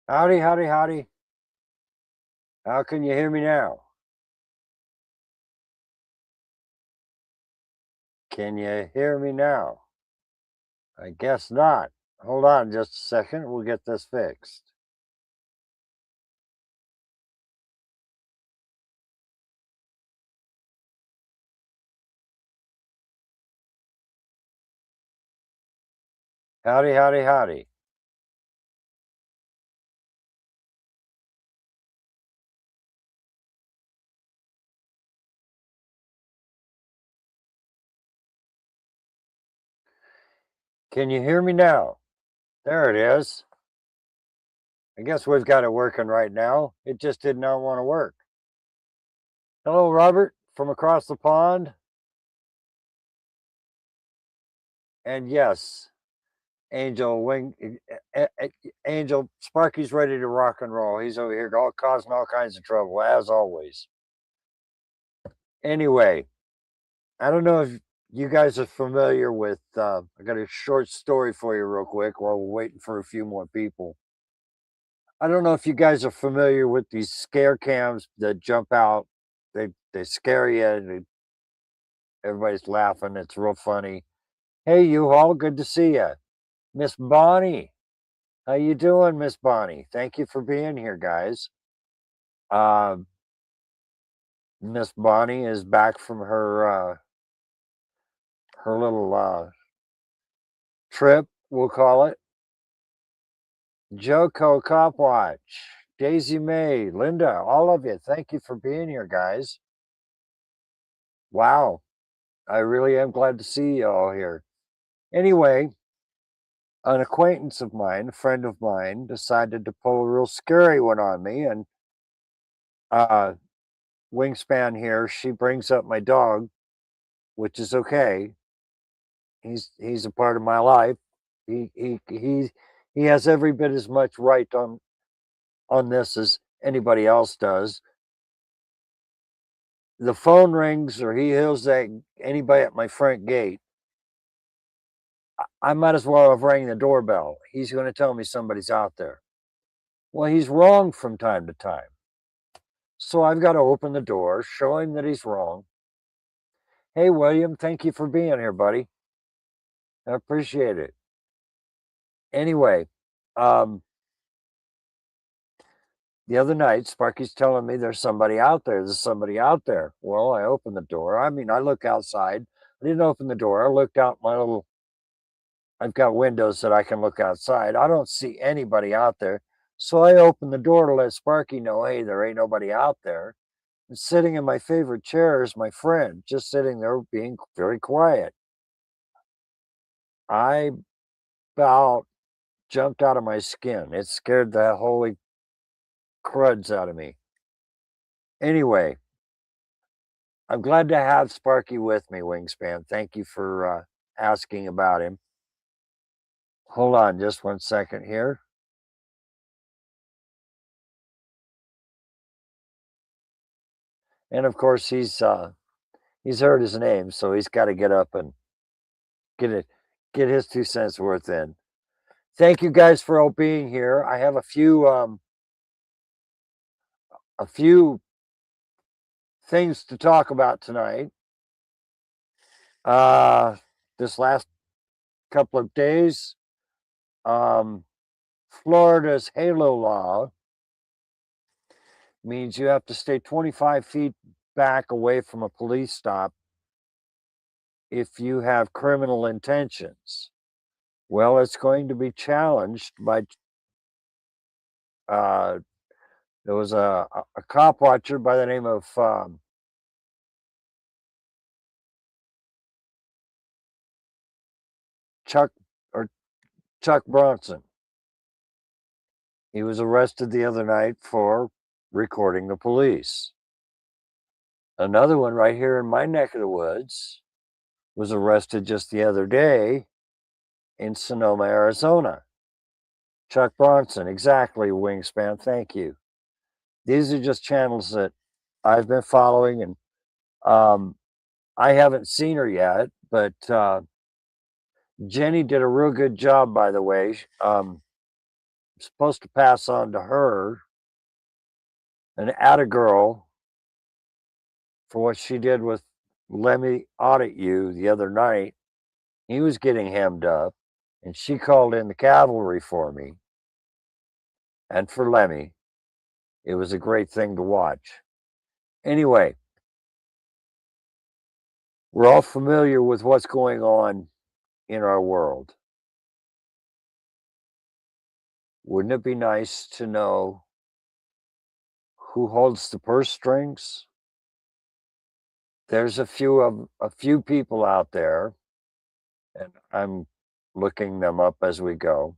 Howdy, howdy, howdy. How can you hear me now? Can you hear me now? I guess not. Hold on just a second. We'll get this fixed. Howdy, howdy, howdy. Can you hear me now? There it is. I guess we've got it working right now. It just did not want to work. Hello, Robert from across the pond. And yes, Angel Wing, Angel Sparky's ready to rock and roll. He's over here causing all kinds of trouble, as always. Anyway, I don't know if you guys are familiar with. I got a short story for you, real quick, while we're waiting for a few more people. I don't know if you guys are familiar with these scare cams that jump out. They scare you, and everybody's laughing. It's real funny. Hey, you all, good to see you, Miss Bonnie. How you doing, Miss Bonnie? Thank you for being here, guys. Uh, Miss Bonnie is back from her little trip, we'll call it. Joko Copwatch, Daisy May, Linda, all of you, thank you for being here, guys. Wow, I really am glad to see you all here. Anyway, an acquaintance of mine, a friend of mine, decided to pull a real scary one on me, and uh, Wingspan here, she brings up my dog, which is okay. He's a part of my life. He has every bit as much right on this as anybody else does. The phone rings or he hears that anybody at my front gate, I might as well have rang the doorbell. He's going to tell me somebody's out there. Well, he's wrong from time to time. So I've got to open the door, show him that he's wrong. Hey, William, thank you for being here, buddy. I appreciate it. Anyway, um, the other night, Sparky's telling me there's somebody out there. There's somebody out there. Well, I opened the door. I mean, I look outside. I didn't open the door. I looked out my little, I've got windows that I can look outside. I don't see anybody out there. So I opened the door to let Sparky know, hey, there ain't nobody out there. And sitting in my favorite chair is my friend, just sitting there being very quiet. I about jumped out of my skin. It scared the holy cruds out of me. Anyway, I'm glad to have Sparky with me, Wingspan. Thank you for asking about him. Hold on just one second here. And of course, he's heard his name, so he's got to get up and get it, get his 2 cents worth in. Thank you guys for all being here. I have a few things to talk about tonight. Uh, this last couple of days, um, Florida's Halo law means you have to stay 25 feet back away from a police stop if you have criminal intentions. Well, it's going to be challenged by uh, there was a cop watcher by the name of Chuck or Chuck Bronson. He was arrested the other night for recording the police. Another one right here in my neck of the woods was arrested just the other day in Sonoma, Arizona. Chuck Bronson, exactly, Wingspan. Thank you. These are just channels that I've been following, and um, I haven't seen her yet, but Jenny did a real good job, by the way. supposed to pass on to her an atta girl for what she did with Lemmy Audit You the other night. He was getting hemmed up, and she called in the cavalry for me and for Lemmy. It was a great thing to watch. Anyway, we're all familiar with what's going on in our world. Wouldn't it be nice to know who holds the purse strings? There's a few people out there, and I'm looking them up as we go.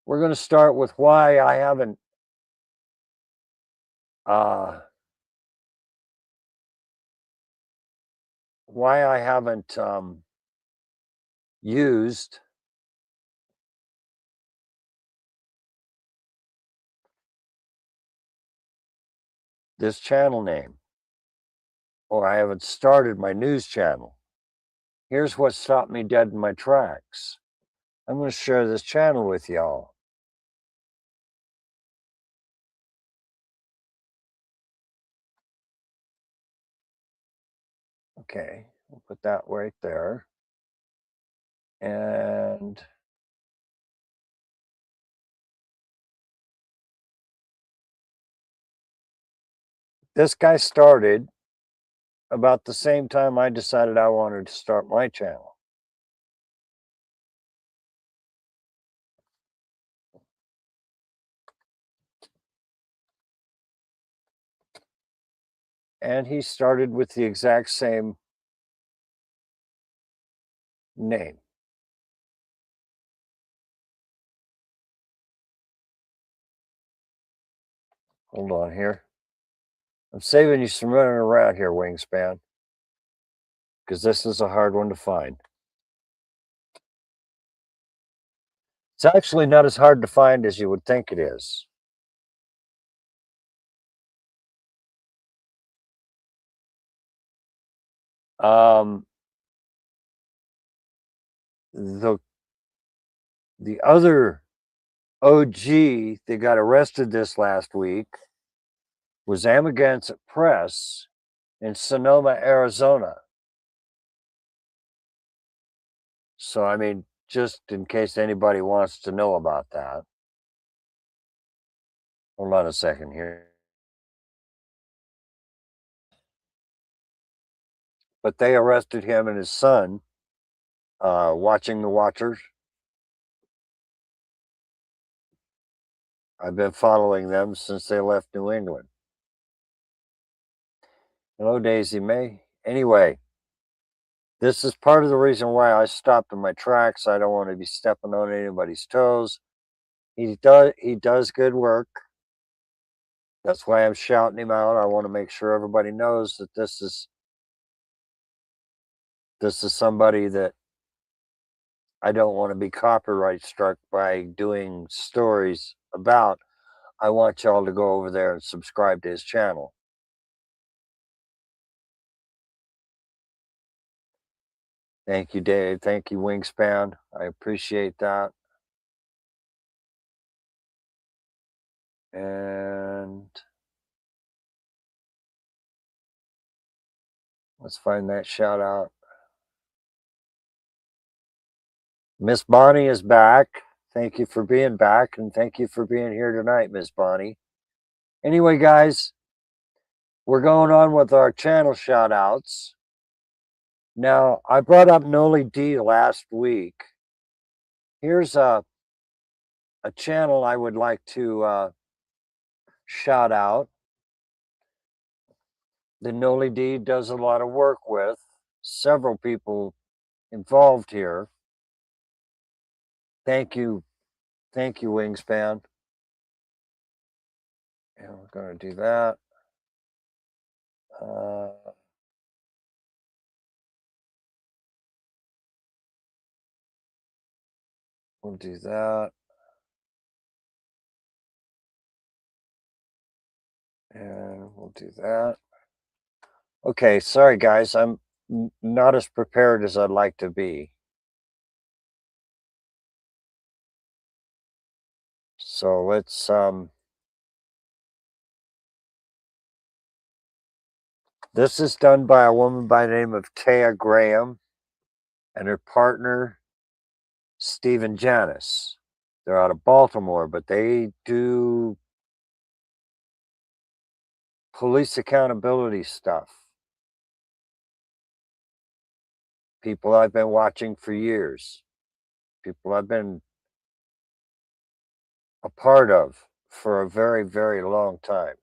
We're going to start with uh, why I haven't used this channel name, or I haven't started my news channel. Here's what stopped me dead in my tracks. I'm going to share this channel with y'all. Okay, we'll put that right there. And this guy started about the same time I decided I wanted to start my channel. And he started with the exact same name. Hold on here. I'm saving you some running around here, Wingspan, because this is a hard one to find. It's actually not as hard to find as you would think it is. Um, the the other OG that got arrested this last week was Amagansett Press in Sonoma, Arizona. So, I mean, just in case anybody wants to know about that. Hold on a second here. But they arrested him and his son watching the Watchers. I've been following them since they left New England. Hello, Daisy May. Anyway, this is part of the reason why I stopped in my tracks. I don't want to be stepping on anybody's toes. He does good work. That's why I'm shouting him out. I want to make sure everybody knows that this is somebody that I don't want to be copyright struck by doing stories about. I want y'all to go over there and subscribe to his channel. Thank you, Dave. Thank you, Wingspan. I appreciate that. And let's find that shout out. Miss Bonnie is back. Thank you for being back, and thank you for being here tonight, Miss Bonnie. Anyway, guys, we're going on with our channel shout outs. Now, I brought up Noli D last week. Here's a channel I would like to shout out. The Noli D does a lot of work with several people involved here. Thank you, Wingspan. And we're going to do that. We'll do that. And we'll do that. Okay, sorry guys, I'm not as prepared as I'd like to be. So let's this is done by a woman by the name of Taya Graham and her partner Stephen Janis. They're out of Baltimore, but they do police accountability stuff. People I've been watching for years, people I've been a part of for a very, very long time.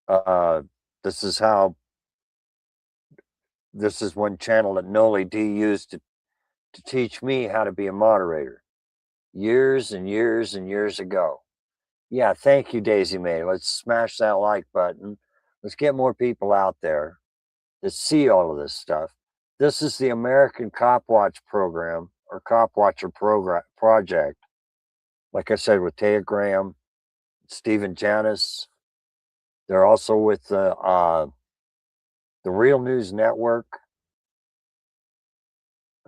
Uh, this is how this is one channel that Noli D used to teach me how to be a moderator years and years and years ago. Yeah, thank you, Daisy May. Let's smash that like button. Let's get more people out there to see all of this stuff. This is the American Cop Watch program or Cop Watcher program project. Like I said, with Taya Graham, Stephen Janis. They're also with the Real News Network.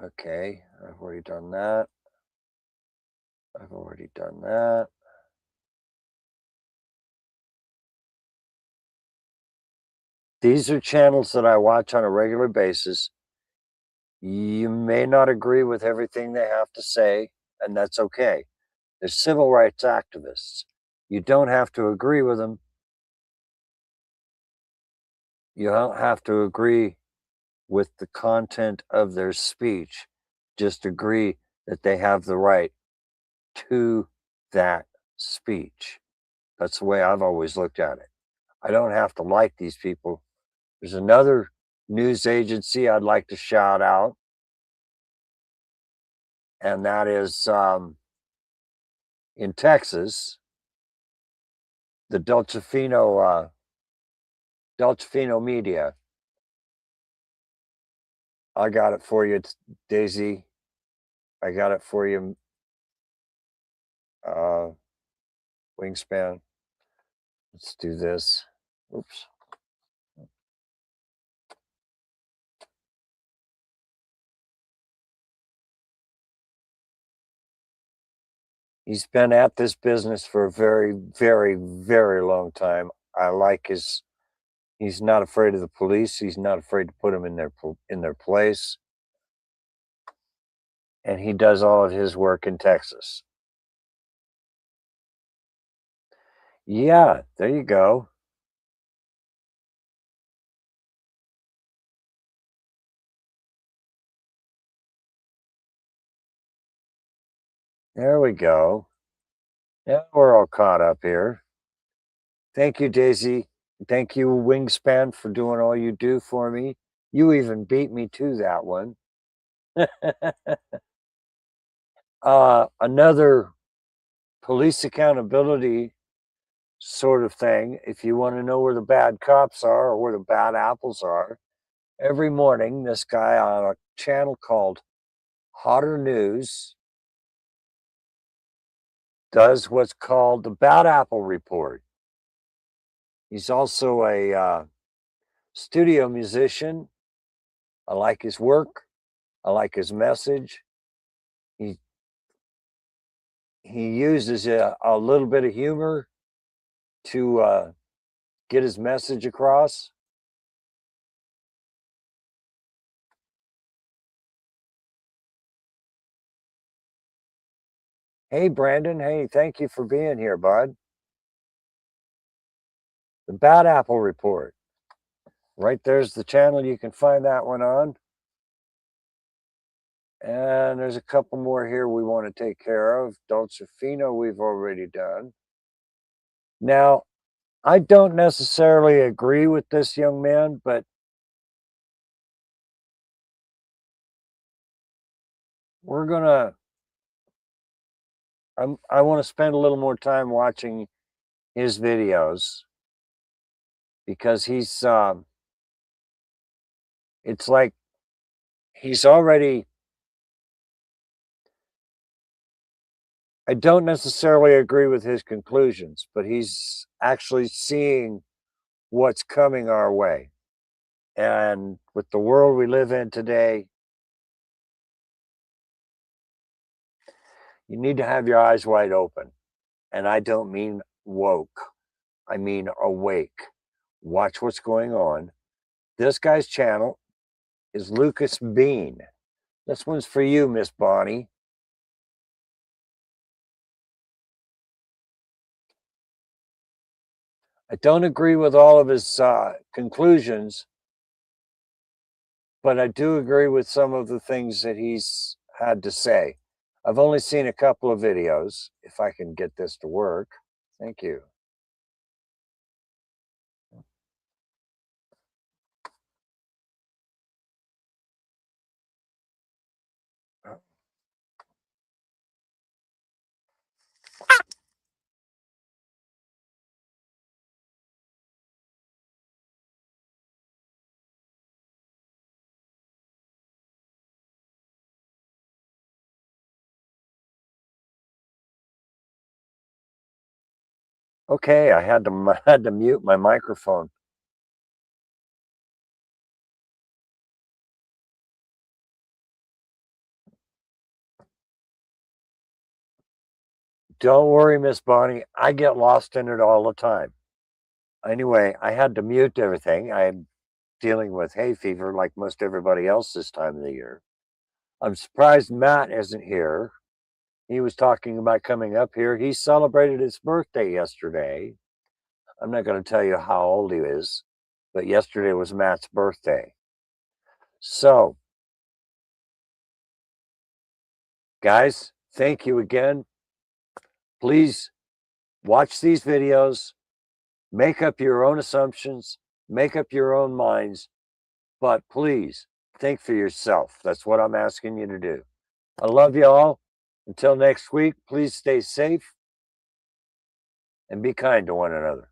Okay, I've already done that. I've already done that. These are channels that I watch on a regular basis. You may not agree with everything they have to say, and that's okay. They're civil rights activists. You don't have to agree with them. You don't have to agree with the content of their speech. Just agree that they have the right to that speech. That's the way I've always looked at it. I don't have to like these people. There's another news agency I'd like to shout out, and that is in Texas, the Delfino Media. I got it for you, Daisy. I got it for you, uh, Wingspan. Let's do this. Oops. He's been at this business for a very, very, very long time. I like his. He's not afraid of the police. He's not afraid to put them in their place, and he does all of his work in Texas. Yeah, there you go. There we go. Yeah, we're all caught up here. Thank you, Daisy. Thank you, Wingspan, for doing all you do for me. You even beat me to that one. Another police accountability sort of thing. If you want to know where the bad cops are or where the bad apples are, every morning, this guy on a channel called Hotter News does what's called the Bad Apple Report. He's also a studio musician. I like his work. I like his message. He he uses a little bit of humor to get his message across. Hey, Brandon. Hey, thank you for being here, bud. The Bad Apple Report. Right there's the channel. You can find that one on. And there's a couple more here we want to take care of. Dolcefino, we've already done. Now, I don't necessarily agree with this young man, but we're gonna. I want to spend a little more time watching his videos because it's like he's already. I don't necessarily agree with his conclusions, but he's actually seeing what's coming our way. And with the world we live in today, You need to have your eyes wide open. And I don't mean woke, I mean awake. Watch what's going on. This guy's channel is Lucas Bean. This one's for you, Miss Bonnie. I don't agree with all of his conclusions, but I do agree with some of the things that he's had to say. I've only seen a couple of videos. If I can get this to work. Thank you. Okay, I had to mute my microphone. Don't worry, Miss Bonnie. I get lost in it all the time. Anyway, I had to mute everything. I'm dealing with hay fever like most everybody else this time of the year. I'm surprised Matt isn't here. He was talking about coming up here. He celebrated his birthday yesterday. I'm not going to tell you how old he is, but yesterday was Matt's birthday. So, guys, thank you again. Please watch these videos, make up your own assumptions, make up your own minds, but please think for yourself. That's what I'm asking you to do. I love you all. Until next week, please stay safe and be kind to one another.